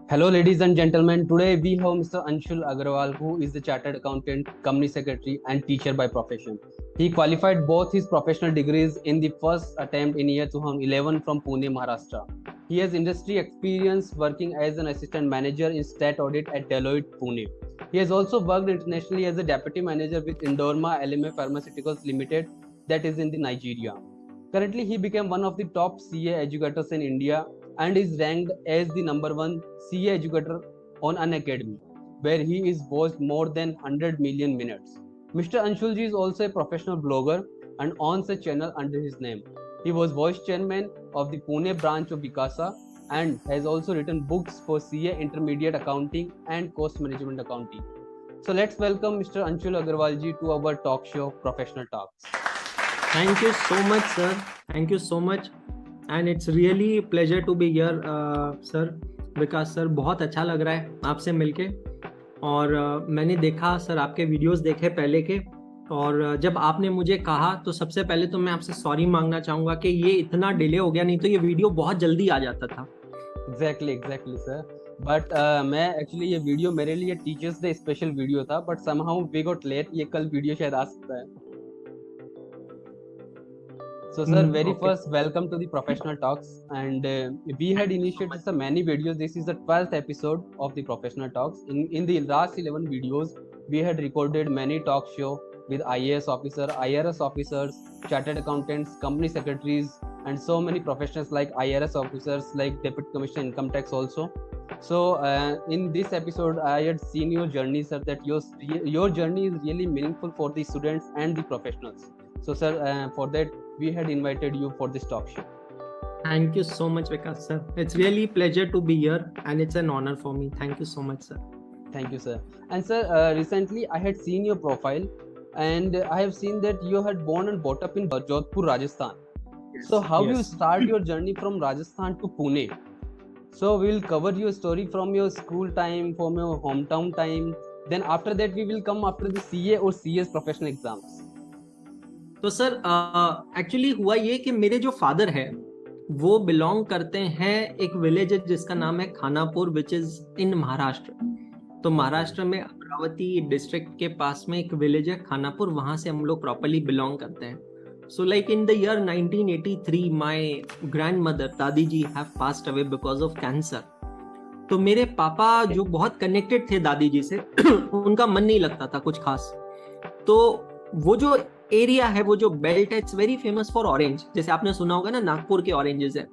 Hello, ladies and gentlemen. Today we have Mr. Anshul Agarwal, who is the chartered accountant, company secretary, and teacher by profession. He qualified both his professional degrees in the first attempt in year 2011 from Pune, Maharashtra. He has industry experience working as an assistant manager in stat audit at Deloitte, Pune. He has also worked internationally as a deputy manager with Indorma LMA Pharmaceuticals Limited, that is in the Nigeria. Currently, he became one of the top CA educators in India and is ranked as the number one CA educator on Unacademy, where he is watched more than 100 million minutes. Mr. Anshulji is also a professional blogger and owns a channel under his name. He was vice chairman of the Pune branch of Vikasa and has also written books for CA Intermediate Accounting and Cost Management Accounting. So let's welcome Mr. Anshul Agarwalji to our talk show, Professional Talks. Thank you so much, sir. Thank you so much. And it's really pleasure to be here, sir. Vikas sir, बहुत अच्छा लग रहा है आपसे मिलके। और मैंने देखा सर, आपके वीडियोस देखे पहले के, और जब आपने मुझे कहा तो सबसे पहले तो मैं आपसे सॉरी मांगना चाहूंगा कि ये इतना डिले हो गया, नहीं तो ये वीडियो बहुत जल्दी आ जाता था। Exactly sir. बट मैं एक्चुअली ये वीडियो मेरे लिए टीचर्स डे स्पेशल वीडियो था, but somehow we got late. ये कल वीडियो शायद आ सकता है। So sir, very first, welcome to the Professional Talks, and we had initiated so many videos. This is the 12th episode of the Professional Talks. In the last 11 videos, we had recorded many talk show with IAS officer, IRS officers, chartered accountants, company secretaries, and so many professionals like IRS officers, like Deputy Commissioner Income Tax also. So in this episode, I had seen your journey, sir, that your journey is really meaningful for the students and the professionals. So sir, for that, we had invited you for this talk show. Thank you so much, Vikas sir. It's really a pleasure to be here, and it's an honor for me. Thank you so much, sir. Thank you, sir. And sir, recently I had seen your profile, and I have seen that you had born and brought up in Jodhpur, Rajasthan. Yes, so how you start your journey from Rajasthan to Pune? So we'll cover your story from your school time, from your hometown time. Then after that, we will come after the CA or CS professional exams. तो sir, actually हुआ ये कि मेरे जो father है वो belong करते हैं एक विलेज जिसका नाम है Khanapur, which is in Maharashtra. तो महाराष्ट्र में अमरावती डिस्ट्रिक्ट के पास में एक विलेज है खानापुर, वहां से हम लोग प्रॉपरली बिलोंग करते हैं। So like in the year 1983 my grandmother dadi ji have passed away because of cancer. तो मेरे पापा जो बहुत कनेक्टेड थे दादी जी से उनका मन नहीं लगता था कुछ खास। तो वो जो एरिया है, वो जो बेल्ट है, it's very famous for orange. जैसे आपने सुना होगा ना, नागपुर के ऑरेंजेस है।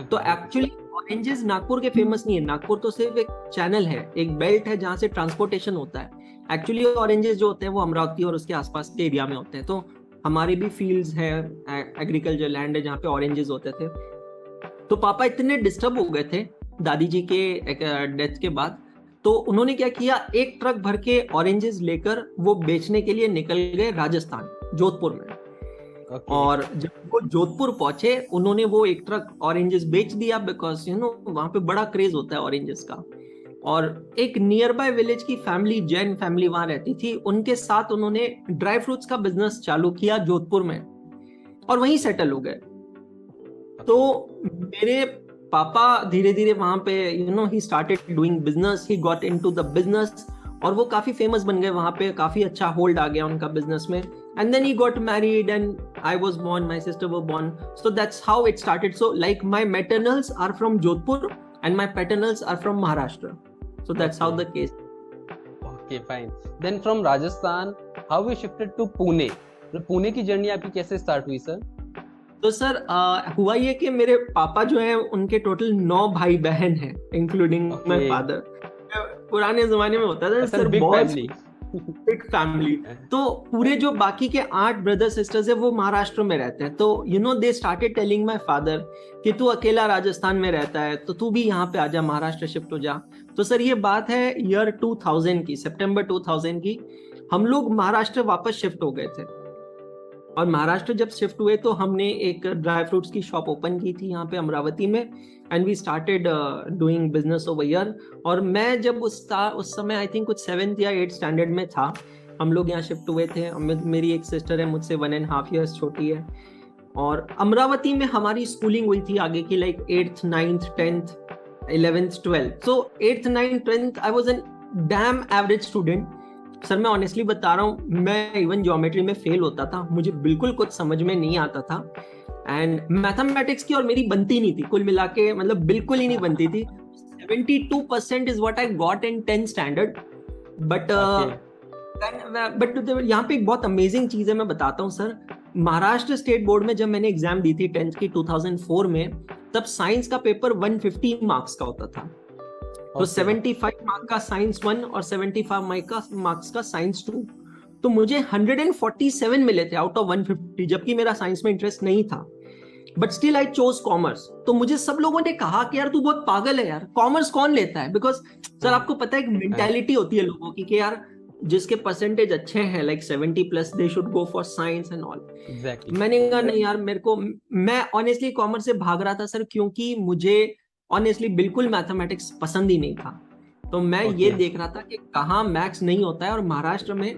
तो एक्चुअली ऑरेंजेस नागपुर के फेमस नहीं है। नागपुर तो सिर्फ एक चैनल है, एक बेल्ट है जहां से ट्रांसपोर्टेशन होता है। एक्चुअली ऑरेंजेस जो होते हैं वो अमरावती और उसके आसपास के एरिया में होते हैं। तो हमारे भी फील्ड्स है, एग्रीकल्चर लैंड है जहाँ पे ऑरेंजेस होते थे। तो पापा इतने डिस्टर्ब हो गए थे दादी जी के डेथ के बाद, तो उन्होंने क्या किया, एक ट्रक भर के ऑरेंजेस लेकर वो बेचने के लिए निकल गए राजस्थान, जोधपुर में। और जब वो जोधपुर पहुंचे, उन्होंने वो एक ट्रक ऑरेंजेस बेच दिया, बिकॉज वहां पे बड़ा क्रेज होता है ऑरेंजेस का। और एक नियर बाय विलेज की फैमिली, जैन फैमिली वहां रहती थी, उनके साथ उन्होंने ड्राई फ्रूट्स का बिजनेस चालू किया जोधपुर में, और वहीं सेटल हो गए। तो मेरे पापा धीरे धीरे वहां पे he started doing business, he got into the business, और वो काफी फेमस बन गए वहां पे, काफी अच्छा होल्ड आ गया उनका बिजनेस में। And then he got married and I was born, my sister were born. So that's how it started. So like my maternals are from Jodhpur and my paternals are from Maharashtra. So that's how the case. Okay, fine. Then from Rajasthan how we shifted to Pune? Pune की journey आपकी कैसे start हुई sir? तो sir, हुआ ये कि मेरे पापा जो है उनके टोटल 9 भाई बहन हैं, इंक्लूडिंग माय फादर। पुराने जमाने में होता था सर, बिग फैमिली। तो पूरे जो बाकी के 8 ब्रदर सिस्टर्स है वो महाराष्ट्र में रहते हैं। तो they started telling my father कि तू अकेला राजस्थान में रहता है, तो तू भी यहाँ पे आजा, महाराष्ट्र शिफ्ट हो जा। तो सर ये बात है ईयर 2000 की, सितंबर 2000 की। हम लोग महाराष्ट्र वापस शिफ्ट हो गए थे, और महाराष्ट्र जब शिफ्ट हुए तो हमने एक ड्राई फ्रूट्स की शॉप ओपन की थी यहाँ पे अमरावती में, and we started doing business over here. और मैं जब उस समय आई थिंक कुछ 7th या 8th स्टैंडर्ड में था, हम लोग यहाँ शिफ्ट हुए थे। मेरी एक सिस्टर है मुझसे 1.5 years छोटी है, और अमरावती में हमारी स्कूलिंग हुई थी आगे की, like 8th 9th 10th। 11th 12th, so 8th 9th 10th I was a damn average student। Sir मैं ऑनेस्टली बता रहा हूँ, मैं इवन ज्योमेट्री में फेल होता था, मुझे बिल्कुल कुछ समझ में नहीं आता था, एंड मैथमेटिक्स की और मेरी बनती नहीं थी, कुल मिला के मतलब बिल्कुल ही नहीं बनती थी। 72% is what I got in 10th standard, but यहाँ पे एक बहुत अमेजिंग चीज है, मैं बताता हूँ सर। महाराष्ट्र स्टेट बोर्ड में जब मैंने एग्जाम दी थी 10th की 2004 में, तब साइंस का पेपर 150 मार्क्स का होता था। तो 75 मार्क्स का साइंस 1 और 75 मार्क्स का साइंस 2। तो मुझे 147 मिले थे आउट ऑफ 150, जबकि मेरा साइंस में इंटरेस्ट नहीं था, but still I chose commerce. तो मुझे सब लोगों ने कहा कि यार तू बहुत पागल है यार, कॉमर्स कौन लेता है? बिकॉज सर आपको पता है एक मेंटालिटी होती है लोगों की कि यार जिसके परसेंटेज अच्छे हैं like 70 plus, they should go for science and all. मैंने कहा नहीं यार, मेरे को, मैं ऑनेस्टली कॉमर्स से भाग रहा था सर, क्योंकि मुझे ऑनेस्टली बिल्कुल मैथमेटिक्स पसंद ही नहीं था। तो मैं ये देख रहा था कि कहाँ मैथ्स नहीं होता है, और महाराष्ट्र में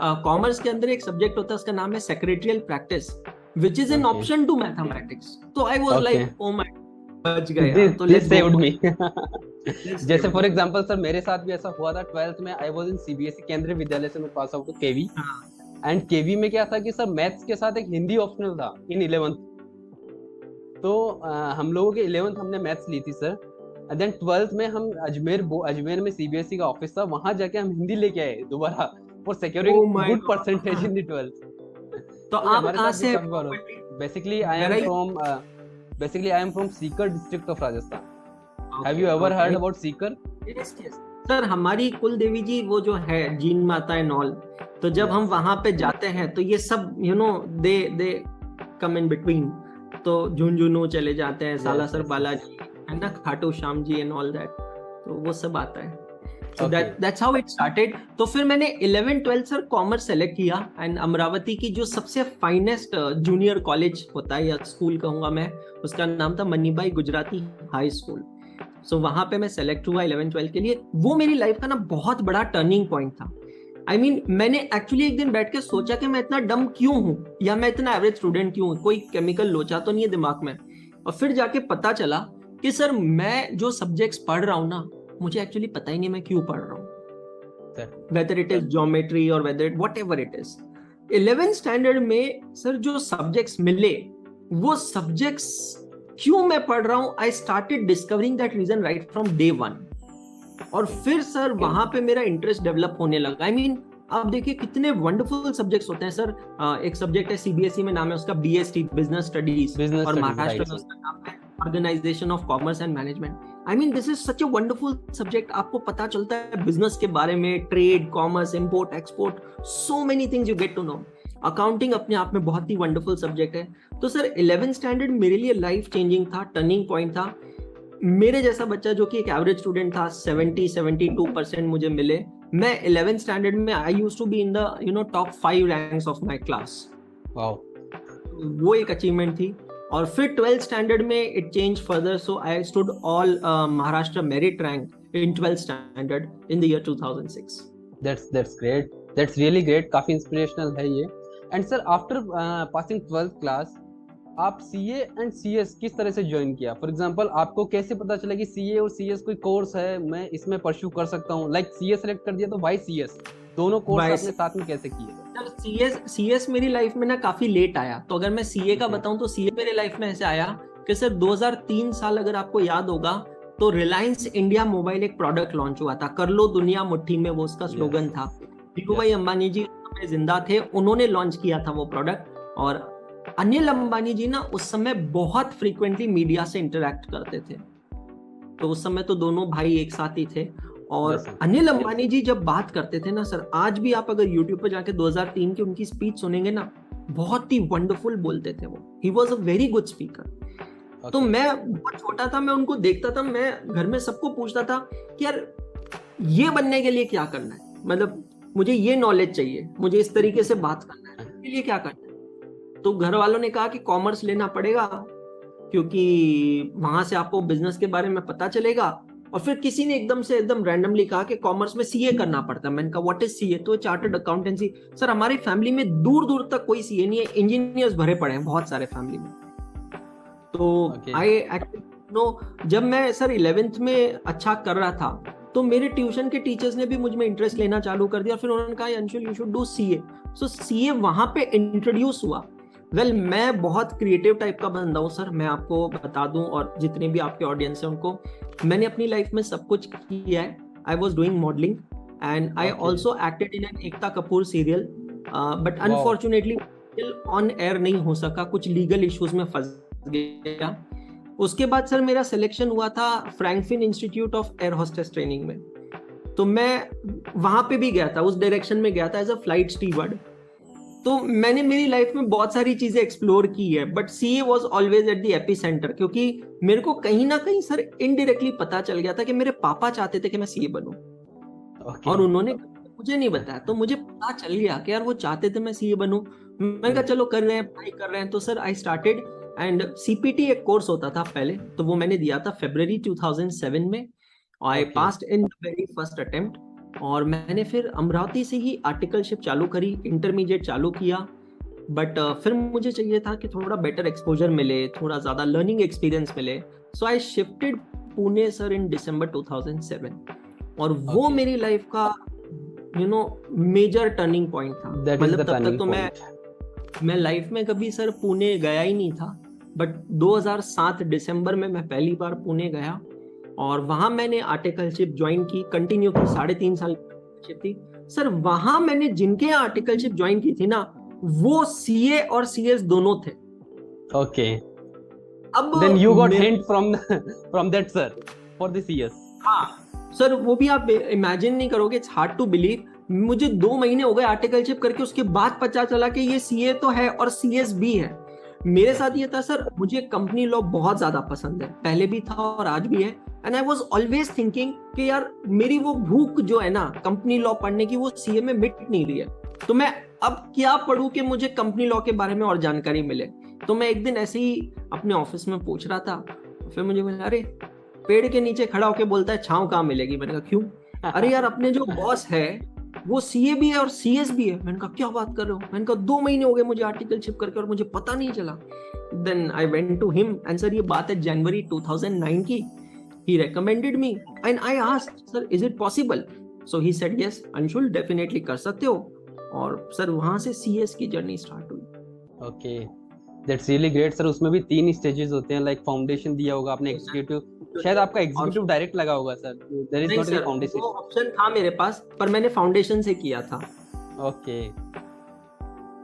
कॉमर्स के अंदर एक सब्जेक्ट होता है, उसका नाम है secretarial practice, which is an option to mathematics। तो I was like, oh my, बच गया। तो this saved me। जैसे फॉर एग्जांपल सर मेरे साथ भी ऐसा हुआ था। 12th में आई वाज इन सीबीएसई केंद्रीय विद्यालय से मैं पास आउट केवी, एंड केवी में क्या था कि सर मैथ्स के साथ एक हिंदी ऑप्शनल था इन 11th। तो हम लोगों के 11th हमने मैथ्स ली थी सर, एंड देन 12th में हम अजमेर में सीबीएसई का ऑफिस था, वहां जाके हम हिंदी लेके आए दोबारा for securing good percentage in the 12th। तो आप कहां से? Basically I am from Sikar district of Rajasthan। Have you ever heard about Sikar? Yes, yes। Sir हमारी कुल देवी जी वो जो है जीन माता एंड ऑल, तो जब हम वहां पे जाते हैं तो ये सब दे कम इन बिटवीन। तो झुंझुनू चले जाते हैं, सालासर बालाजी है ना, Khatu Shyam ji and all that, तो वो सब आता है। So that's how it started। तो फिर मैंने 11 12 सर कॉमर्स सेलेक्ट किया, एंड अमरावती की जो सबसे फाइनेस्ट जूनियर कॉलेज होता है या स्कूल कहूंगा मैं, उसका नाम था मनीबाई गुजराती हाई स्कूल। सो वहां पे मैं सेलेक्ट हुआ 11 12 के लिए। वो मेरी लाइफ का ना बहुत बड़ा टर्निंग पॉइंट था। I mean, मैंने एक्चुअली एक दिन बैठ के सोचा कि मैं इतना डम क्यों हूँ, या मैं इतना एवरेज स्टूडेंट क्यों हूँ, कोई केमिकल लोचा तो नहीं है दिमाग में। और फिर जाके पता चला कि सर मैं जो सब्जेक्ट्स पढ़ रहा हूँ ना, मुझे एक्चुअली पता ही नहीं मैं क्यों पढ़ रहा हूँ, वेदर इट इज ज्योमेट्री और whether it whatever it is. 11th standard में सर जो सब्जेक्ट्स मिले, वो सब्जेक्ट्स क्यों मैं पढ़ रहा हूँ, I started discovering that reason right from day 1। और फिर सर वहां पे मेरा इंटरेस्ट डेवलप होने लगा। आई मीन आप देखिए कितने वंडरफुल सब्जेक्ट्स होते हैं सर। एक सब्जेक्ट है सीबीएसई में, नाम है उसका बीएसटी, बिजनेस स्टडीज, और महाराष्ट्र में उसका नाम है organisation of commerce and management. I mean this is such a wonderful subject. आपको पता चलता है बिजनेस के बारे में, trade, commerce, import export, so many things you get to know. Accounting अपने आप में बहुत ही वंडरफुल सब्जेक्ट है। तो सर 11th स्टैंडर्ड मेरे लिए लाइफ चेंजिंग था, टर्निंग पॉइंट था। मेरे जैसा बच्चा जो कि एक एवरेज स्टूडेंट था, 72% मुझे मिले। मैं 11th स्टैंडर्ड में I used to be in the top 5 ranks of my class. Wow, वो एक अचीवमेंट थी। और फिर 12th स्टैंडर्ड में it change further, so I stood all Maharashtra merit rank in 12th standard in the year 2006। That's great, that's really great, काफी inspirational है ये। And sir after passing 12th class आप सीए एंड सीएस किस तरह से join किया? For example आपको कैसे पता चला कि सीए और सीएस कोई कोर्स है, मैं इसमें परस्यू कर सकता हूँ? लाइक सीए सेलेक्ट कर दिया तो वाई सीएस, दोनों कोर्स आपने साथ में कैसे किए? सीएस मेरी लाइफ में ना काफी लेट आया। तो अगर मैं सीए का बताऊं तो सीए मेरे लाइफ में ऐसे आया कि सर 2003 साल अगर आपको याद होगा तो रिलायंस इंडिया मोबाइल एक प्रोडक्ट लॉन्च हुआ था, कर लो दुनिया मुट्ठी में, वो उसका स्लोगन था। धीरू भाई अंबानी जी जिंदा थे, उन्होंने लॉन्च किया था वो प्रोडक्ट। और अनिल अंबानी जी ना उस समय बहुत फ्रीक्वेंटली मीडिया से इंटरैक्ट करते थे, तो उस समय तो दोनों भाई एक साथ ही थे। और अनिल अंबानी जी जब बात करते थे ना सर, आज भी आप अगर YouTube पे जाके 2003 की उनकी स्पीच सुनेंगे ना, बहुत ही वंडरफुल बोलते थे वो। He was a very good speaker. तो मैं बहुत छोटा था, मैं उनको देखता था, मैं घर में सबको पूछता था कि यार ये बनने के लिए क्या करना है, मतलब मुझे ये नॉलेज चाहिए, मुझे इस तरीके से बात करना है, इसके लिए क्या करना है। तो घर वालों ने कहा कि कॉमर्स लेना पड़ेगा, क्योंकि वहां से आपको बिजनेस के बारे में पता चलेगा। और फिर किसी ने एकदम रैंडमली कहा कि कॉमर्स में सीए करना पड़ता है। मैंने कहा व्हाट इज सीए? तो चार्टर्ड अकाउंटेंसी। सर हमारी फैमिली में दूर दूर तक कोई सीए नहीं है, इंजीनियर्स भरे पड़े हैं बहुत सारे फैमिली में। तो आई जब मैं सर 11th में अच्छा कर रहा था तो मेरे ट्यूशन के टीचर्स ने भी मुझ में इंटरेस्ट लेना चालू कर दिया, फिर उन्होंने कहा Anshul you should do CA. So CA वहां पे इंट्रोड्यूस हुआ। मैं बहुत क्रिएटिव टाइप का बंदा हूँ सर, मैं आपको बता दूं, और जितने भी आपके ऑडियंस है उनको, मैंने अपनी लाइफ में सब कुछ किया है। I was doing modelling and I also acted in an Ekta Kapoor serial, but unfortunately on air नहीं हो सका, कुछ लीगल इश्यूज में फंस गया। उसके बाद सर मेरा सिलेक्शन हुआ था Frankfinn institute of air hostess training में, तो मैं वहां पे भी गया था, उस डायरेक्शन में गया था एज अ फ्लाइट स्टीवर्ड। तो मैंने मेरी लाइफ में बहुत सारी चीजें एक्सप्लोर की है, but CA was always at the AP centre, क्योंकि मेरे को कहीं ना कहीं सर इनडायरेक्टली पता चल गया था कि मेरे पापा चाहते थे कि मैं सीए बनूं। और उन्होंने मुझे नहीं बताया, तो मुझे पता चल गया कि यार वो चाहते थे मैं सीए बनूं। मैंने कहा चलो कर रहे हैं, पढ़ाई कर रहे हैं। तो sir I started, and CPT एक कोर्स होता था पहले, तो वो मैंने दिया था February 2007 में। I passed in very first attempt, और मैंने फिर अमरावती से ही आर्टिकलशिप चालू करी, इंटरमीडिएट चालू किया। बट फिर मुझे चाहिए था कि थोड़ा बेटर एक्सपोजर मिले, थोड़ा ज्यादा लर्निंग एक्सपीरियंस मिले। So I shifted Pune sir in December 2007, और वो मेरी लाइफ का मेजर टर्निंग पॉइंट था। मतलब तब तक तो मैं लाइफ में कभी सर पुणे गया ही नहीं था, बट 2007 दिसंबर में मैं पहली बार पुणे गया, और वहां मैंने आर्टिकलशिप ज्वाइन की, कंटिन्यू की, 3.5 साल थी सर। वहां मैंने जिनके आर्टिकलशिप ज्वाइन की थी ना, वो सीए और सीएस दोनों थे। ओके, अब then you got hint from that sir for the CS। हाँ सर, वो भी आप इमेजिन नहीं करोगे, इट्स हार्ड टू बिलीव। मुझे 2 महीने हो गए आर्टिकलशिप करके, उसके बाद पता चला कि ये सीए तो है और सीएस भी है। मेरे साथ ये था सर, मुझे कंपनी लॉ बहुत ज्यादा पसंद है, पहले भी था और आज भी है। And I was always thinking कि यार मेरी वो भूख जो है ना कंपनी लॉ पढ़ने की, वो सीए में मिट नहीं रही है, तो मैं अब क्या पढ़ूं कि मुझे कंपनी लॉ के बारे में और जानकारी मिले। तो मैं एक दिन ऐसे ही अपने ऑफिस में पूछ रहा था, फिर मुझे बोला अरे पेड़ के नीचे खड़ा होके बोलता है छांव कहाँ मिलेगी। मैंने कहा क्यों? अरे यार अपने जो बॉस है वो सीए भी है और सीएस भी है। मैंने कहा क्या बात कर रहे हो? मैंने कहा 2 महीने हो गए मुझे आर्टिकलशिप करके और मुझे पता नहीं चला। Then I went to him and sir ये बात है जनवरी 2009 की। He recommended me and I asked sir is it possible? So he said yes Anshul definitely कर सकते हो, और सर वहां से सीएस की जर्नी स्टार्ट हुई। Okay, that's really great sir. उसमें भी 3 स्टेजेस होते हैं, लाइक फाउंडेशन दिया होगा आपने, एग्जीक्यूटिव, शायद आपका एग्जीक्यूटिव डायरेक्ट लगा होगा sir, there is not any foundation. वो ऑप्शन था मेरे पास, पर मैंने फाउंडेशन से किया था। ओके,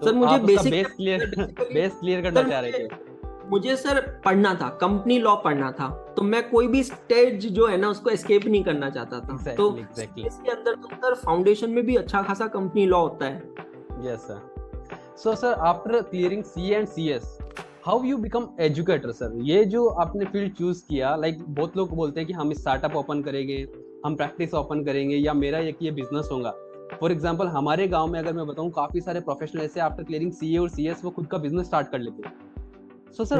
सर मुझे बेस क्लियर करना चाह रहे थे। मुझे सर पढ़ना था, कंपनी लॉ पढ़ना था, तो मैं कोई भी स्टेज जो है ना उसको एस्केप नहीं करना चाहता था। तो इसके अंदर तो सर फाउंडेशन में भी अच्छा खासा कंपनी लॉ होता है। Yes sir. So sir, after clearing CA and CS, how you become educator sir? ये जो आपने फील्ड चूज किया, लाइक बहुत लोग बोलते हैं कि हम स्टार्टअप ओपन करेंगे, हम प्रैक्टिस ओपन करेंगे, या मेरा ये बिजनेस होगा। फॉर एग्जांपल हमारे गांव में अगर मैं बताऊं, काफी सारे प्रोफेशनल ऐसे आफ्टर क्लियरिंग CA और CS वो खुद का बिजनेस स्टार्ट कर लेते हैं। सो सर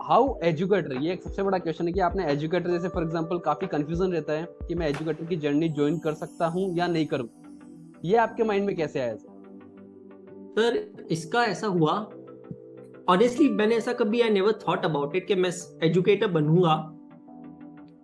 हाउ एजुकेटर, ये एक सबसे बड़ा क्वेश्चन है कि आपने एजुकेटर जैसे फॉर एग्जांपल काफी कंफ्यूजन रहता है कि मैं एजुकेटर की जर्नी ज्वाइन कर सकता हूं या नहीं करूं, ये आपके माइंड में कैसे आया सर? इसका ऐसा हुआ, ऑनेस्टली मैंने ऐसा कभी I never thought about it कि मैं एजुकेटर बनूंगा,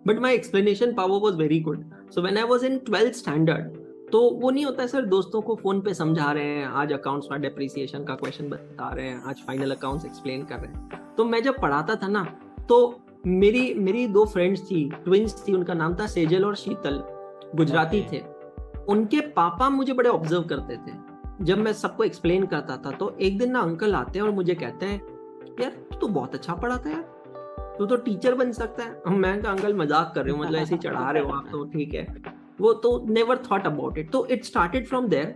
but my explanation power was very good. So when I was in 12th standard, तो वो नहीं होता है सर, दोस्तों को फोन पे समझा रहे हैं, आज अकाउंट्स में डेप्रिसिएशन का क्वेश्चन बता रहे हैं, आज फाइनल अकाउंट्स एक्सप्लेन कर रहे हैं। तो मैं जब पढ़ाता था ना, तो मेरी 2 फ्रेंड्स थी, ट्विंस थी, उनका नाम था सेजल और शीतल, गुजराती थे। उनके पापा मुझे बड़े ऑब्जर्व करते थे। जब मैं सबको एक्सप्लेन करता था, तो एक दिन ना अंकल आते हैं और मुझे कहते हैं यार तू तो बहुत अच्छा पढ़ाता है यार, तू तो टीचर बन सकता है। मैं कहा अंकल मजाक कर रहे हो, मतलब ऐसे ही चढ़ा रहे हो आप, तो ठीक है। वो तो नेवर थॉट अबाउट इट। तो इट स्टार्टेड फ्रॉम देयर।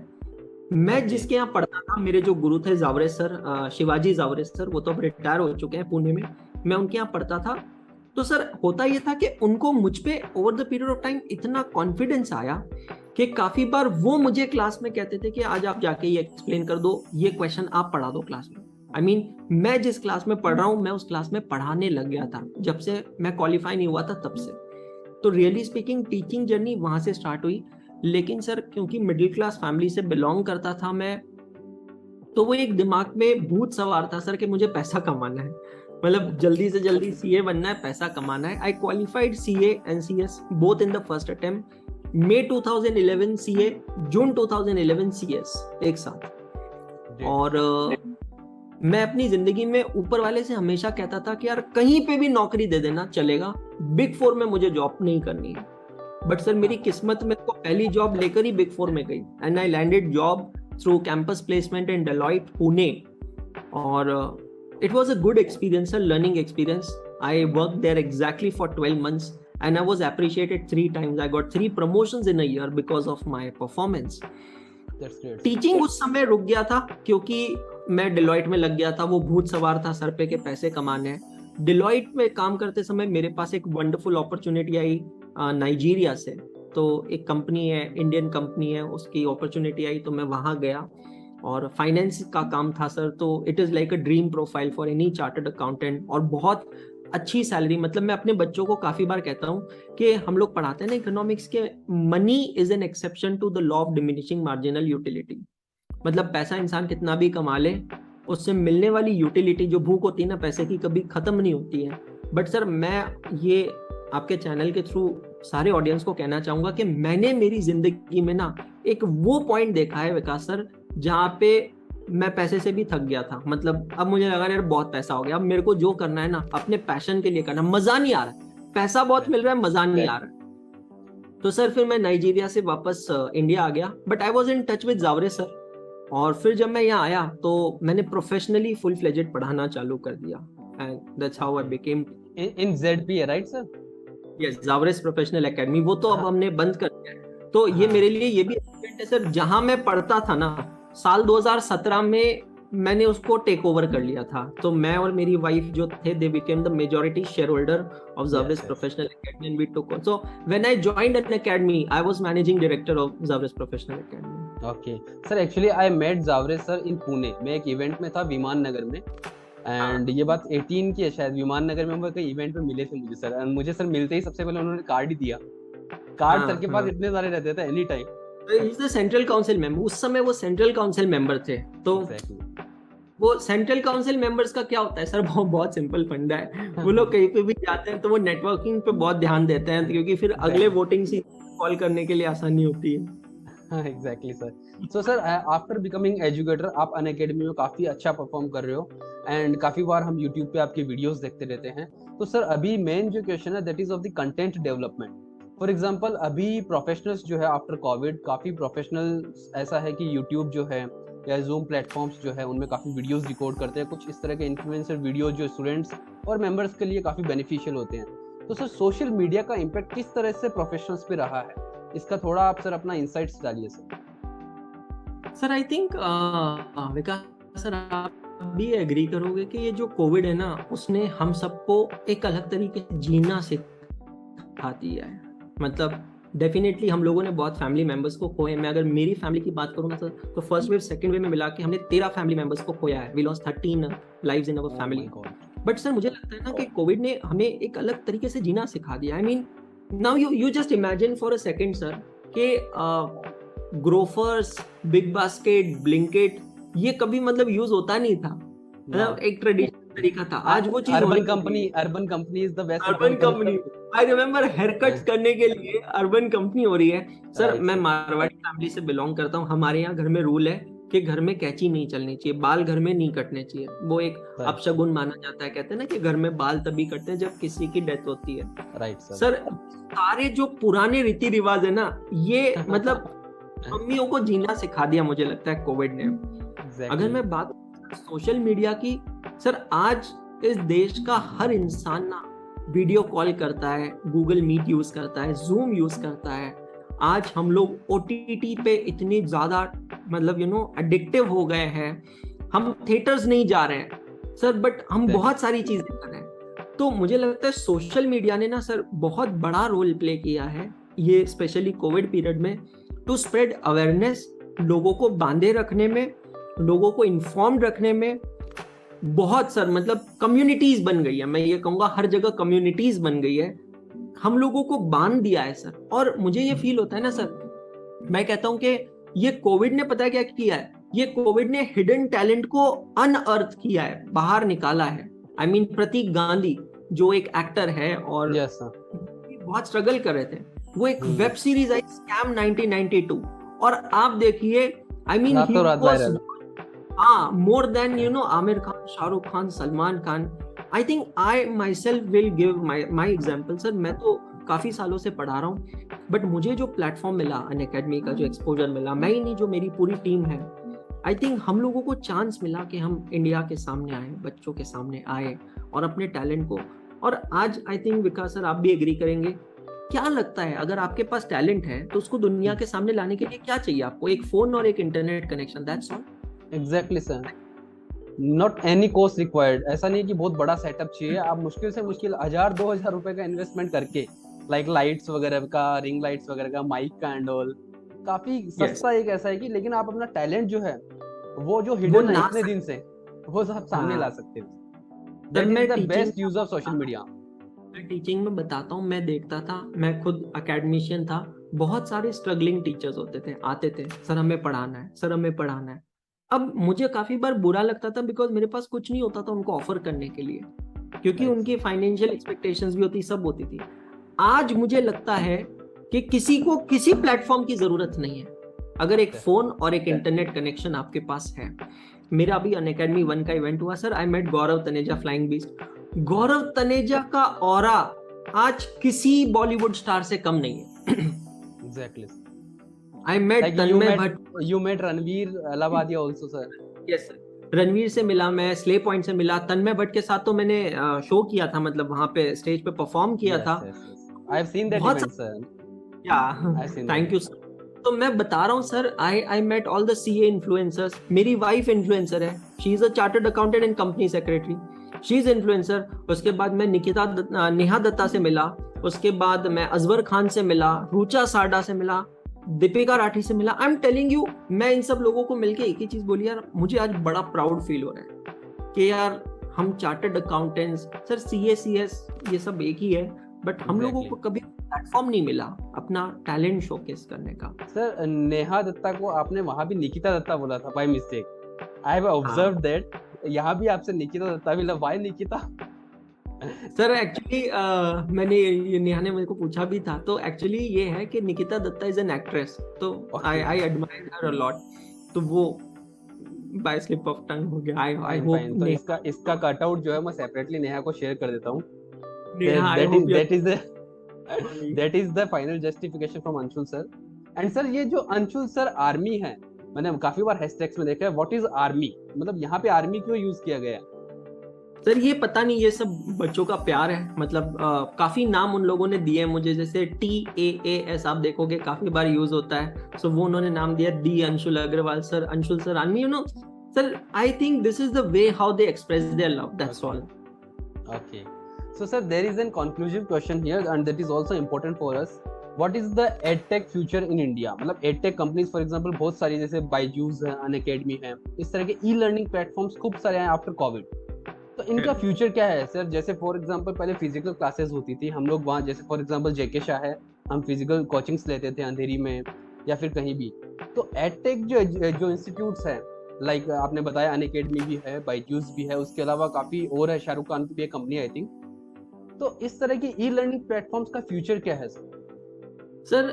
मैं जिसके यहाँ पढ़ता था, मेरे जो गुरु थे जावरे सर, शिवाजी जावरे सर, वो तो अब रिटायर हो चुके हैं पुणे में, मैं उनके यहाँ पढ़ता था। तो सर होता ये था कि उनको मुझ पे over the period of time इतना कॉन्फिडेंस आया कि काफी बार वो मुझे क्लास में कहते थे कि आज आप जाके ये एक्सप्लेन कर दो, ये क्वेश्चन आप पढ़ा दो क्लास में। आई मीन मैं जिस क्लास में पढ़ रहा हूँ, मैं उस क्लास में पढ़ाने लग गया था जब से मैं क्वालिफाई नहीं हुआ था तब से। तो रियली स्पीकिंग टीचिंग जर्नी वहां से स्टार्ट हुई। लेकिन सर क्योंकि मिडिल क्लास फैमिली से बिलोंग करता था मैं, तो वो एक दिमाग में भूत सवार था सर कि मुझे पैसा कमाना है। मतलब जल्दी से जल्दी सीए बनना है, पैसा कमाना है. I qualified CA and CS both in the first attempt. May 2011 CA, June 2011 CS, एक साथ. और मैं अपनी जिंदगी में ऊपर वाले से हमेशा कहता था कि यार कहीं पे भी नौकरी दे देना चलेगा, बिग फोर में मुझे जॉब नहीं करनी है. बट सर मेरी किस्मत में तो पहली जॉब लेकर ही बिग फोर में गई, and I landed job through campus placement in Deloitte Pune. और it was a good experience, a learning experience. I worked there exactly for 12 months and I was appreciated 3 times. I got 3 promotions in a year because of my performance. That's great. Teaching उस समय रुक गया था क्योंकि मैं Deloitte में लग गया था. वो भूत सवार था सर पे के पैसे कमाने हैं. डिलॉइट में काम करते समय मेरे पास एक वंडरफुल अपॉर्चुनिटी आई नाइजीरिया से. तो एक कंपनी है, इंडियन कंपनी है, उसकी अपॉर्चुनिटी आई तो मैं वहां गया और फाइनेंस का काम था सर. तो it is like a dream profile for any chartered accountant, और बहुत अच्छी सैलरी. मतलब मैं अपने बच्चों को काफी बार कहता हूँ कि हम लोग पढ़ाते हैं ना इकोनॉमिक्स के, money is an exception to the law of diminishing marginal utility. मतलब पैसा इंसान कितना भी कमा ले, उससे मिलने वाली यूटिलिटी जो भूख होती है ना पैसे की, कभी खत्म नहीं होती है. बट सर मैं ये आपके चैनल के थ्रू सारे ऑडियंस को कहना चाहूंगा कि मैंने मेरी जिंदगी में ना एक वो पॉइंट देखा है विकास सर, जहाँ पे मैं पैसे से भी थक गया था. मतलब अब मुझे लगा यार बहुत पैसा हो गया, अब मेरे को जो करना है ना अपने पैशन के लिए करना. मजा नहीं आ रहा है, पैसा बहुत मिल रहा है, मजा नहीं आ रहा है. तो सर फिर मैं नाइजीरिया से वापस इंडिया आ गया. But I was in touch with Jaware sir. और फिर जब मैं यहाँ आया तो मैंने प्रोफेशनली फुल फ्लेजेड पढ़ाना चालू कर दिया. And that's how I became in ZP, right sir? Yes, जावरेस प्रोफेशनल एकेडमी. वो तो अब हमने बंद कर दिया है. तो ये मेरे लिए ये भी अचीवमेंट है सर. जहां मैं पढ़ता था ना, साल 2017 में मैंने उसको टेक ओवर कर लिया था. तो मैं और मेरी वाइफ जो थे, they became the majority share holder of जावरेस professional academy and we took. So when I joined an academy I was managing director of जावरेस professional academy. Okay sir, actually I met जावरेस sir in Pune. मैं एक event में था विमान नगर में, and ये बात 18 की है शायद. विमान नगर में वो कई इवेंट में मिले थे मुझे सर. एंड मुझे सर मिलते ही सबसे पहले उन्होंने कार्ड ही दिया. कार्ड सर के पास इतने सारे रहते थे any time. Is the central council member. उस समय वो सेंट्रल काउंसिल मेंबर थे. तो वो सेंट्रल काउंसिल मेंबर्स का क्या होता है सर, बहुत सिंपल फंडा है. वो लोग कहीं पे भी जाते हैं तो वो नेटवर्किंग पे बहुत ध्यान देते हैं, क्योंकि फिर अगले वोटिंग सीजन कॉल करने के लिए आसानी होती है. Exactly sir. So sir after becoming educator आप अनअकैडमी में काफी अच्छा परफॉर्म कर रहे हो, एंड काफी बार हम यूट्यूब पे आपके वीडियोस देखते रहते हैं. तो सर अभी मेन जो क्वेश्चन है that is of the content development. For example अभी प्रोफेशनल्स जो है आफ्टर कोविड, काफी प्रोफेशनल ऐसा है कि यूट्यूब जो है या जूम प्लेटफॉर्म्स जो है उनमें काफी वीडियोस रिकॉर्ड करते हैं. कुछ इस तरह के इन्फ्लुएंसर वीडियोस जो स्टूडेंट्स और मेंबर्स के लिए काफी बेनिफिशियल होते हैं. तो सर सोशल मीडिया का इम्पैक्ट किस तरह से प्रोफेशनल्स पे रहा है, इसका थोड़ा आप सर अपना इंसाइट्स डालिए sir. Sir I think Vikas sir आप भी एग्री करोगे कि ये जो कोविड है ना, उसने हम सबको एक अलग तरीके से जीना सिखा दिया है. मतलब डेफिनेटली हम लोगों ने बहुत फैमिली मेंबर्स को खोए. मैं अगर मेरी फैमिली की बात करूँ ना सर, तो फर्स्ट वेव सेकंड वेव में मिला के हमने 13 फैमिली मेंबर्स को खोया है. We lost 13 lives in our family. But sir मुझे लगता है ना कि कोविड ने हमें एक अलग तरीके से जीना सिखा दिया. I mean now you just imagine for a second sir कि ग्रोफर्स, बिग बास्केट, ब्लिंकिट ये कभी मतलब यूज होता नहीं था. मतलब एक ट्रेडिशनल तरीका था. आज वो चीज Urban Company is the best. Urban Company, I remember haircuts करने के लिए अर्बन कंपनी हो रही है. सर मैं मारवाड़ी फैमिली से बिलोंग करता हूँ. हमारे यहाँ घर में रूल है कि घर में कैंची नहीं चलनी चाहिए, बाल घर में नहीं कटने चाहिए. वो एक अपशगुन माना जाता है. कहते हैं ना कि घर में बाल तभी कटते हैं जब किसी की डेथ होती है. राइट सर सारे जो पुराने रीति रिवाज है ना, ये मतलब मम्मियों को जीना सिखा दिया मुझे लगता है कोविड ने. अगर मैं बात सोशल मीडिया की, सर आज इस देश का हर इंसान ना वीडियो कॉल करता है, गूगल मीट यूज करता है, जूम यूज करता है. आज हम लोग ओटीटी पे इतनी ज्यादा मतलब एडिक्टिव हो गए हैं. हम थिएटर्स नहीं जा रहे हैं सर, बट हम बहुत सारी चीजें कर रहे हैं. तो मुझे लगता है सोशल मीडिया ने ना सर बहुत बड़ा रोल प्ले किया है ये स्पेशली कोविड पीरियड में, टू स्प्रेड अवेयरनेस, लोगों को बांधे रखने में, लोगों को इन्फॉर्म्ड रखने में. बहुत सर मतलब कम्युनिटीज बन गई है. मैं ये कहूंगा हर जगह कम्युनिटीज बन गई है. हम लोगों को बांध दिया है सर. और मुझे ये फील होता है ना सर, मैं कहता हूं कि ये कोविड ने पता है क्या किया है, ये कोविड ने हिडन टैलेंट को अनअर्थ किया है, बाहर निकाला है. आई मीन प्रतीक गांधी जो एक एक्टर है और यस सर, बहुत स्ट्रगल कर रहे थे, वो एक वेब सीरीज आई स्कैम 1992, और आप देखिए, आई मीन ही रातों रात वाज, वायरल। हाँ, more than Aamir Khan, Shahrukh Khan, Salman Khan. I think I my self will give my example. Sir मैं तो काफी सालों से पढ़ा रहा हूँ, बट मुझे जो प्लेटफॉर्म मिला अनअकैडमी का, जो एक्सपोजर मिला, मैं ही नहीं, जो मेरी पूरी टीम है, आई थिंक हम लोगों को चांस मिला कि हम इंडिया के सामने आए, बच्चों के सामने आए और अपने टैलेंट को, और आज आई थिंक विकास सर आप भी एग्री करेंगे, क्या लगता है अगर आपके पास टैलेंट है तो उसको दुनिया के सामने लाने के लिए क्या चाहिए आपको? एक फोन और एक internet connection, that's all. Exactly sir, not any cost required. ऐसा नहीं कि बहुत बड़ा सेटअप चाहिए, आप मुश्किल से मुश्किल 1000-2000 रुपए का इन्वेस्टमेंट करके, लाइक लाइट्स वगैरह का, रिंग लाइट्स वगैरह का, माइक का एंड ऑल, काफी सस्ता एक ऐसा है कि, लेकिन आप अपना टैलेंट जो है, वो जो वो हिडन है ना इतने दिन से, वो सब सामने ला हाँ सकते हो। सर, दैट इज मैं the teaching best use of social media. मैं टीचिंग में बताता हूँ, मैं देखता था, मैं खुद अकेडमिशियन था, बहुत सारे स्ट्रगलिंग टीचर्स होते थे, आते थे, सर हमें पढ़ाना है, सर हमें पढ़ाना है। अब मुझे काफी बार बुरा लगता था, बिकॉज मेरे पास कुछ नहीं होता था उनको ऑफर करने के लिए, क्योंकि राइट उनकी फाइनेंशियल एक्सपेक्टेशंस भी होती, सब होती थी। आज मुझे लगता है कि किसी को किसी प्लेटफॉर्म की जरूरत नहीं है, अगर एक फोन और एक इंटरनेट कनेक्शन आपके पास है। मेरा अभी अनअकैडमी 1 का इवेंट हुआ sir, I met Gaurav Taneja, flying beast. Gaurav Taneja का ऑरा आज किसी बॉलीवुड स्टार से कम नहीं है। Exactly, I met like Tanmay Bhat. You met Ranveer Allahbadia also sir. Yes sir, Ranveer से मिला मैं, स्ले पॉइंट से मिला, तन्मय भट्ट के साथ तो मैंने शो किया था, मतलब वहां पे स्टेज पे परफॉर्म किया यस था। Yes yes, I have seen that बहुत इवेंट सर, या I have seen that thank you event. Sir. तो मैं बता रहा हूँ sir, I I met all the CA influencers. मेरी वाइफ इन्फ्लुएंसर है, she is a chartered accountant and company secretary, she is influencer. उसके बाद मैं नेहा दत्ता से मिला, उसके बाद मैं अजवर खान से मिला, रुचा साडा से मिला, दीपिका राठी से मिला। आई एम टेलिंग यू, मैं इन सब लोगों को मिलके एक ही चीज बोली, यार मुझे आज बड़ा प्राउड फील हो रहा है कि यार हम chartered accountants, sir CA CS ये सब एक ही है, बट हम लोगों को कभी प्लेटफॉर्म नहीं मिला अपना टैलेंट शोकेस करने का। सर नेहा दत्ता को आपने वहां भी निकिता दत्ता बोला था by mistake, I have observed that. यहाँ भी आपसे निकिता दत्ता मिला, व्हाई निकिता? सर एक्चुअली मैंने ये नेहा ने मेरे को पूछा भी था, तो एक्चुअली ये है कि Nikita Datta is an actress, तो I I admire her a lot, तो वो बाय स्लिप ऑफ टंग हो गया। आई फाइन होप फाइन, तो इसका कटआउट जो है मैं सेपरेटली नेहा को शेयर कर देता हूँ। Neha, I that hope is you that is that is the final justification from Anshul sir. And sir ये जो अंशुल सर आर्मी है, मैंने काफी बार हैशटैग्स में देखा है, व्हाट इज आर्मी, मतलब यहाँ पे आर्मी क्यों यूज किया गया? सर ये पता नहीं, ये सब बच्चों का प्यार है, मतलब काफी नाम उन लोगों ने दिए मुझे, जैसे TAAS आप देखोगे काफी बार यूज होता है, सो वो उन्होंने नाम दिया the Anshul Agarwal sir, Anshul sir army, you know sir. I think this is the way how they express their love, that's all. Okay. So, sir, there is a conclusive question here, and that is also important for us. What is the edtech future in India? मतलब edtech companies, for example, बहुत सारी, जैसे बायजूस है, Unacademy है, इस तरह के e-learning platforms खूब सारे हैं आफ्टर कोविड। तो इनका फ्यूचर क्या है सर? जैसे फॉर एग्जांपल पहले फिजिकल क्लासेस होती थी, हम लोग वहाँ, जैसे फॉर एग्जांपल जेके शाह है, हम फिजिकल कोचिंग्स लेते थे अंधेरी में या फिर कहीं भी। तो एडटेक जो इंस्टीट्यूट्स हैं, लाइक आपने बताया अनअकैडमी भी है, बायजूस भी है, उसके अलावा काफी और है, शाहरुख खान की भी एक कंपनी आई थिंक। तो इस तरह की ई लर्निंग प्लेटफॉर्म्स का फ्यूचर क्या है सर? सर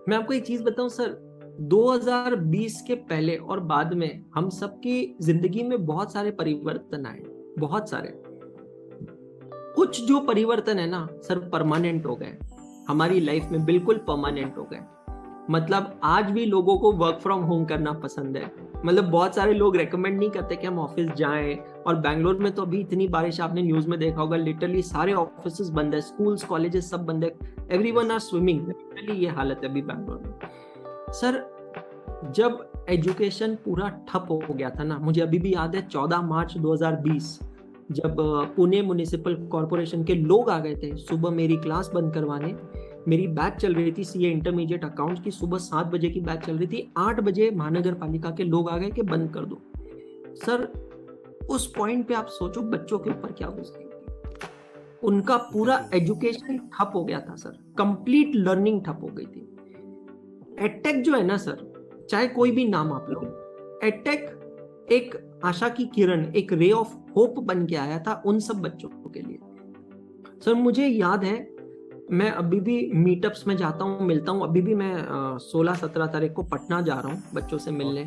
मैं आपको एक चीज बताऊं सर, 2020 के पहले और बाद में हम सबकी जिंदगी में बहुत सारे परिवर्तन आए, बहुत सारे। कुछ जो परिवर्तन है ना सर, परमानेंट हो गए हमारी लाइफ में, बिल्कुल परमानेंट हो गए। मतलब आज भी लोगों को वर्क फ्रॉम होम करना पसंद है, मतलब बहुत सारे लोग रेकमेंड नहीं करते कि हम ऑफिस जाएं। और बैंगलोर में तो अभी इतनी बारिश, आपने न्यूज में देखा होगा, लिटरली सारे ऑफिसेज बंद है, स्कूल्स कॉलेजेस सब बंद है, एवरीवन आर स्विमिंग, लिटरली ये हालत है अभी बैंगलोर में। सर जब एजुकेशन पूरा ठप हो गया था ना, मुझे अभी भी याद है 14 मार्च 2020, जब पुणे म्युनिसिपल कॉर्पोरेशन के लोग आ गए थे सुबह मेरी क्लास बंद करवाने। मेरी बैच चल रही थी सीए इंटरमीडिएट अकाउंट्स की, सुबह 7 बजे की बैच चल रही थी, 8 बजे महानगर पालिका के लोग आ गए कि बंद कर दो। सर उस पॉइंट पे आप सोचो बच्चों के ऊपर क्या गुजरी थी, उनका पूरा एजुकेशन ठप हो गया था सर, कंप्लीट लर्निंग ठप हो गई थी। एडटेक जो है ना सर, चाहे कोई भी नाम आप लो, एडटेक एक आशा की किरण, एक रे ऑफ होप बन के आया था उन सब बच्चों के लिए। सर मुझे याद है, मैं अभी भी मीटअप्स में जाता हूँ, मिलता हूँ। अभी भी मैं 16-17 तारीख को पटना जा रहा हूँ बच्चों से मिलने।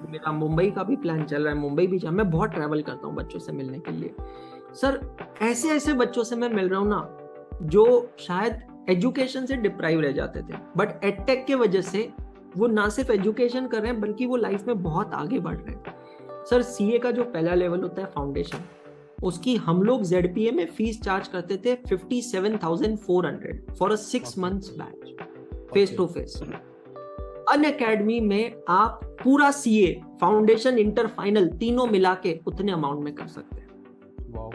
मेरा मुंबई का भी प्लान चल रहा है, मुंबई भी जा, मैं बहुत ट्रैवल करता हूँ बच्चों से मिलने के लिए। सर ऐसे ऐसे बच्चों से मैं मिल रहा हूँ ना, जो शायद एजुकेशन से डिप्राइव रह जाते थे, बट एडटेक के वजह से वो ना सिर्फ एजुकेशन कर रहे हैं बल्कि वो लाइफ में बहुत आगे बढ़ रहे हैं। सर सीए का जो पहला लेवल होता है फाउंडेशन, उसकी हम लोग ZPA में फीस चार्ज करते थे 57,400 for a 6 months batch, face to face. Unacademy में आप पूरा सीए, फाउंडेशन, इंटर, फाइनल तीनों मिला के उतने अमाउंट में कर सकते हैं। वाओ,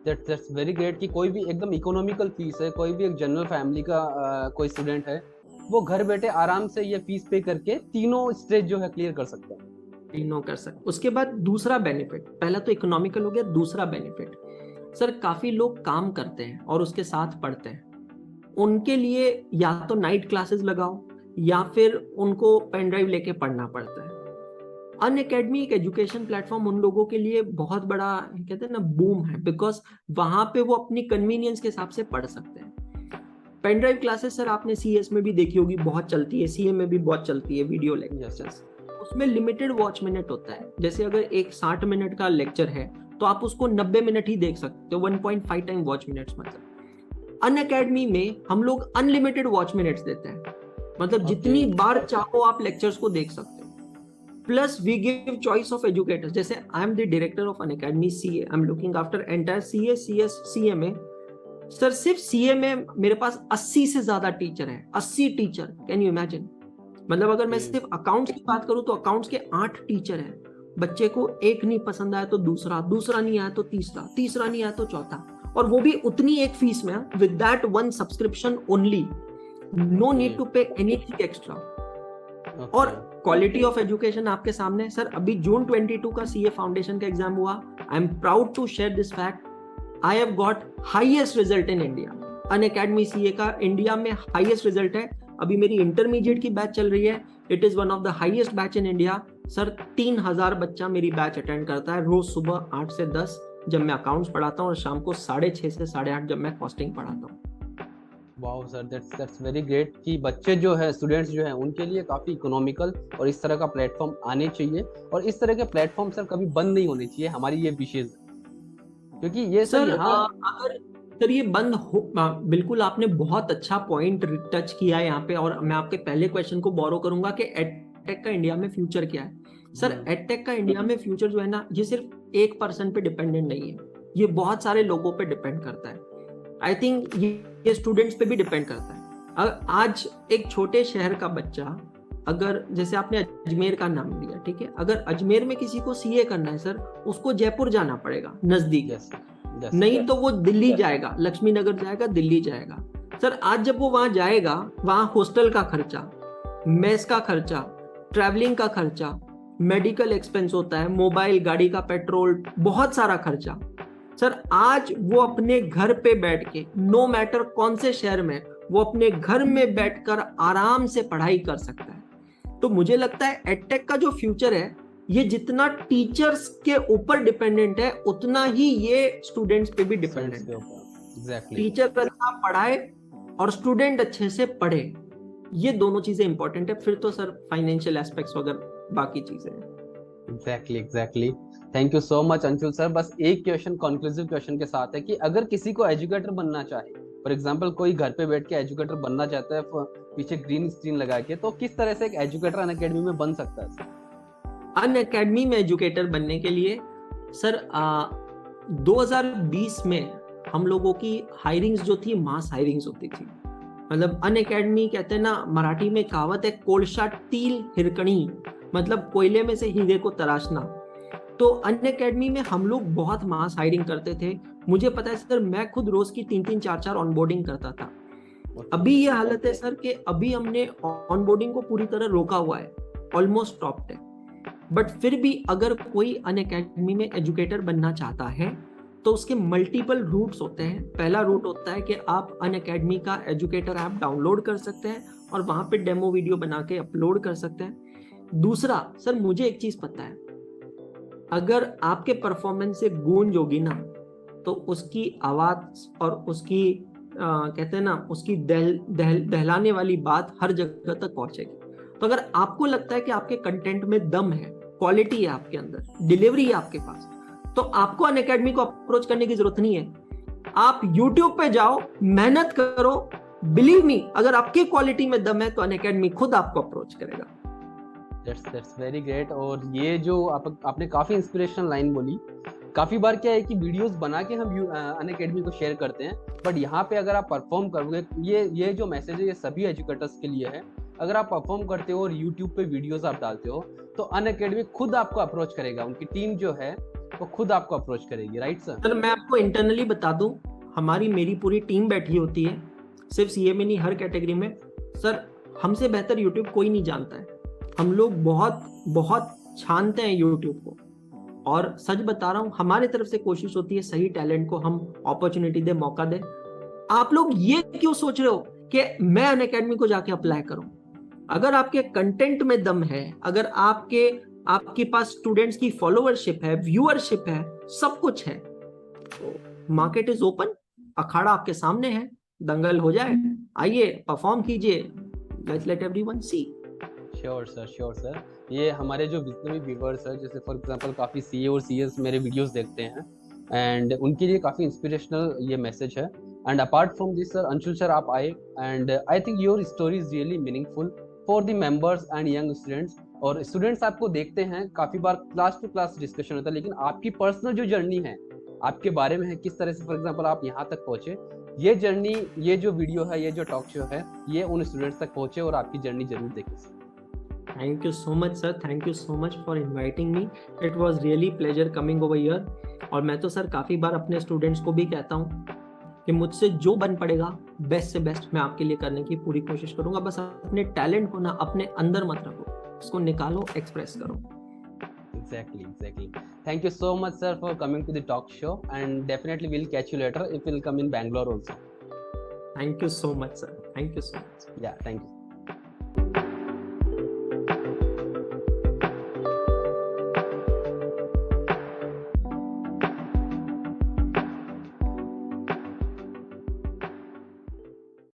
दैट्स वेरी ग्रेट कि कोई भी एकदम इकोनॉमिकल फीस है, कोई भी एक जनरल फैमिली का कोई स्टूडेंट है, वो घर बैठे आराम से ये फीस पे करके तीनों स्टेज जो है क्लियर कर सकता है। तीनों कर सकते। उसके बाद दूसरा बेनिफिट, पहला तो इकोनॉमिकल हो गया, दूसरा बेनिफिट, सर काफी लोग काम करते हैं और उसके साथ पढ़ते हैं, उनके लिए या तो नाइट क्लासेस लगाओ या फिर उनको पेन ड्राइव लेके पढ़ना पड़ता है। अनअकैडमी एक एजुकेशन प्लेटफॉर्म उन लोगों के लिए बहुत बड़ा, कहते हैं ना, बूम है, बिकॉज वहां पे वो अपनी कन्वीनियंस के हिसाब से पढ़ सकते हैं। पेन ड्राइव क्लासेस सर आपने CS में भी देखी होगी, बहुत चलती है, CA में भी बहुत चलती है, वीडियो लेक्चर्स। उसमें लिमिटेड वॉच मिनट होता है, जैसे अगर एक 60 मिनट का लेक्चर है तो आप उसको 90 मिनट ही देख सकते हो, 1.5 टाइम वॉच मिनट्स। मतलब अनअकैडमी में हम लोग अनलिमिटेड वॉच मिनट्स देते हैं, मतलब जितनी बार चाहो आप लेक्चर्स को देख सकते हो। Plus we give choice of educators, जैसे I am the director of Unacademy CA, I am looking after entire CA, CS, CA में सर सिर्फ CA में मेरे पास 80 से ज्यादा टीचर है, 80 टीचर, कैन यू इमेजिन। मतलब अगर मैं सिर्फ अकाउंट्स की बात करूं तो अकाउंट्स के 8 टीचर हैं। बच्चे को एक नहीं पसंद आया तो दूसरा, दूसरा नहीं आया तो तीसरा, तीसरा नहीं आया तो चौथा, और वो भी उतनी एक फीस में, with that one subscription only, no need to pay anything extra. और क्वालिटी ऑफ एजुकेशन आपके सामने है। सर अभी जून 22 का CA फाउंडेशन का एग्जाम हुआ, I am proud to share this fact, I have got highest result in India. Unacademy CA का India में हाईएस्ट रिजल्ट है। अभी मेरी इंटरमीडिएट की बैच चल रही है, it is one of the highest batch in India. Sir 3000 बच्चा मेरी बैच अटेंड करता है रोज सुबह 8 से 10 जब मैं अकाउंट्स पढ़ाता हूँ, और शाम को 6:30 से 8:30 जब मैं कॉस्टिंग पढ़ाता हूँ। Wow sir, that's very great कि बच्चे जो है, स्टूडेंट्स जो है, उनके लिए काफी इकोनॉमिकल और इस तरह का प्लेटफॉर्म आने चाहिए, और इस तरह के प्लेटफॉर्म सर कभी बंद नहीं होने चाहिए, हमारी ये विशेष, क्योंकि ये सर अगर सर ये बंद हो, बिल्कुल आपने बहुत अच्छा पॉइंट टच किया है यहाँ पे, और मैं आपके पहले क्वेश्चन को बोरो करूंगा कि एडटेक का इंडिया में फ्यूचर क्या है। सर एडटेक का इंडिया में फ्यूचर जो है ना, ये सिर्फ 1% पे डिपेंडेंट नहीं है, ये बहुत सारे लोगों पे डिपेंड करता है। आई थिंक ये स्टूडेंट्स पे भी डिपेंड करता है। आज एक छोटे शहर का बच्चा, अगर जैसे आपने अजमेर का नाम लिया, ठीक है, अगर अजमेर में किसी को CA करना है सर, उसको जयपुर जाना पड़ेगा नजदीक, नहीं तो वो दिल्ली जाएगा, लक्ष्मी नगर जाएगा, दिल्ली जाएगा। सर आज जब वो वहां जाएगा, वहां हॉस्टल का खर्चा, मेस का खर्चा, ट्रैवलिंग का खर्चा, मेडिकल एक्सपेंस होता है, मोबाइल, गाड़ी का पेट्रोल, बहुत सारा खर्चा। सर आज वो अपने घर पे बैठ के, नो मैटर कौन से शहर में, वो अपने घर में बैठकर आराम से पढ़ाई कर सकता है। तो मुझे लगता है एडटेक का जो फ्यूचर है, ये जितना टीचर्स के ऊपर डिपेंडेंट है, उतना ही ये स्टूडेंट्स पे भी डिपेंडेंट है। Exactly. टीचर अच्छा पढ़ाए और स्टूडेंट अच्छे से पढ़े, ये दोनों चीजें इंपॉर्टेंट है। फिर तो सर फाइनेंशियल एस्पेक्ट्स वगैरह बाकी चीजें हैं। Exactly. Thank you so much Anshul sir. बस एक क्वेश्चन, कंक्लूसिव क्वेश्चन के साथ है कि अगर किसी को एजुकेटर बनना चाहे, फॉर एग्जांपल कोई घर पे बैठ के एजुकेटर बनना चाहता है पीछे ग्रीन स्क्रीन लगा के, तो किस तरह से एक एजुकेटर अनअकैडमी में बन सकता है? अनअकैडमी में एजुकेटर बनने के लिए सर 2020 में हम लोगों की हायरिंग्स जो थी, मास हायरिंग्स होती थी। मतलब अनअकैडमी, कहते हैं ना, मराठी में कहावत है, कोळशा तील हिरकणी, मतलब कोयले में से हीरे को तराशना। तो अनअकैडमी में हम लोग बहुत मास हायरिंग करते थे। मुझे पता है सर, मैं खुद रोज की 3-3, 4-4 ऑनबोर्डिंग करता था। अभी ये हालत है सर कि अभी हमने ऑनबोर्डिंग को पूरी तरह रोका हुआ है, ऑलमोस्ट स्टॉप्ड है। बट फिर भी अगर कोई अनअकैडमी में एजुकेटर बनना चाहता है तो उसके मल्टीपल रूट्स होते हैं। पहला रूट होता है कि आप अनअकैडमी का एजुकेटर ऐप डाउनलोड कर सकते हैं और वहां पे डेमो वीडियो बना के अपलोड कर सकते हैं। दूसरा सर, मुझे एक चीज पता है, अगर आपके परफॉर्मेंस से गूंज होगी ना, तो उसकी आवाज और उसकी कहते हैं ना, उसकी दहलाने वाली बात हर जगह तक पहुंचेगी। तो अगर आपको लगता है कि आपके कंटेंट में दम है, क्वालिटी है आपके अंदर, डिलीवरी है आपके पास, तो आपको अनअकैडमी को अप्रोच करने की जरूरत नहीं है। आप YouTube पे जाओ, मेहनत करो, बिलीव मी, अगर आपकी क्वालिटी में दम है तो अनअकैडमी खुद आपको अप्रोच करेगा। That's very great। और ये जो आपने काफी इंस्पिरेशनल लाइन बोली। काफी बार क्या है कि वीडियोस बना के हम अनअकैडमी को शेयर करते हैं, बट यहाँ पे अगर आप परफॉर्म करोगे, ये जो मैसेज है ये सभी एजुकेटर्स के लिए है। अगर आप परफॉर्म करते हो और यूट्यूब पे वीडियोस आप डालते हो, तो अनअकैडमी खुद आपको अप्रोच करेगा, उनकी टीम जो है वो खुद आपको अप्रोच करेगी। Right sir? सर मैं आपको इंटरनली बता दूं, मेरी पूरी टीम बैठी होती है, सिर्फ सीए में नहीं, हर कैटेगरी में। सर हमसे बेहतर यूट्यूब कोई नहीं जानता है। हम लोग बहुत बहुत छानते हैं यूट्यूब को, और सच बता रहा हूं, हमारी तरफ से कोशिश होती है सही टैलेंट को हम अपॉर्चुनिटी दे, मौका दे। आप लोग ये क्यों सोच रहे हो कि मैं अनअकैडमी को जाके अप्लाई करूं? अगर आपके कंटेंट में दम है, अगर आपके पास स्टूडेंट्स की फॉलोअरशिप है, व्यूअरशिप है, सब कुछ है, तो मार्केट इज ओपन, अखाड़ा आपके सामने है, दंगल हो जाए, आइए परफॉर्म कीजिए, let's let everyone see. Sure sir. ये हमारे जो जितने भी व्यूअर्स हैं, जैसे फॉर एग्जांपल काफ़ी सीए और सीएस मेरे वीडियोस देखते हैं, एंड उनके लिए काफ़ी इंस्पिरेशनल ये मैसेज है। And apart from this sir, Anshul sir आप आए, and I think your story is really meaningful for the members and young students. और स्टूडेंट्स आपको देखते हैं, काफ़ी बार क्लास टू क्लास डिस्कशन होता है, लेकिन आपकी पर्सनल जो जर्नी है आपके बारे में है, किस तरह से फॉर एग्जाम्पल आप यहाँ तक पहुँचे, ये जर्नी, ये जो वीडियो है, ये जो टॉक शो है, ये उन स्टूडेंट्स तक पहुँचे और आपकी जर्नी जरूर देखें। Thank you so much sir, thank you so much for inviting me, it was really pleasure coming over here। और मैं तो सर काफ़ी बार अपने स्टूडेंट्स को भी कहता हूँ कि मुझसे जो बन पड़ेगा बेस्ट से बेस्ट मैं आपके लिए करने की पूरी कोशिश करूंगा। बस अपने टैलेंट को ना अपने अंदर मत रखो, उसको निकालो, एक्सप्रेस करो। Exactly। Thank you so much sir for coming to the talk show, and definitely we'll catch you later if we'll come in Bangalore also। Thank you so much sir, thank you so much। Yeah, thank you।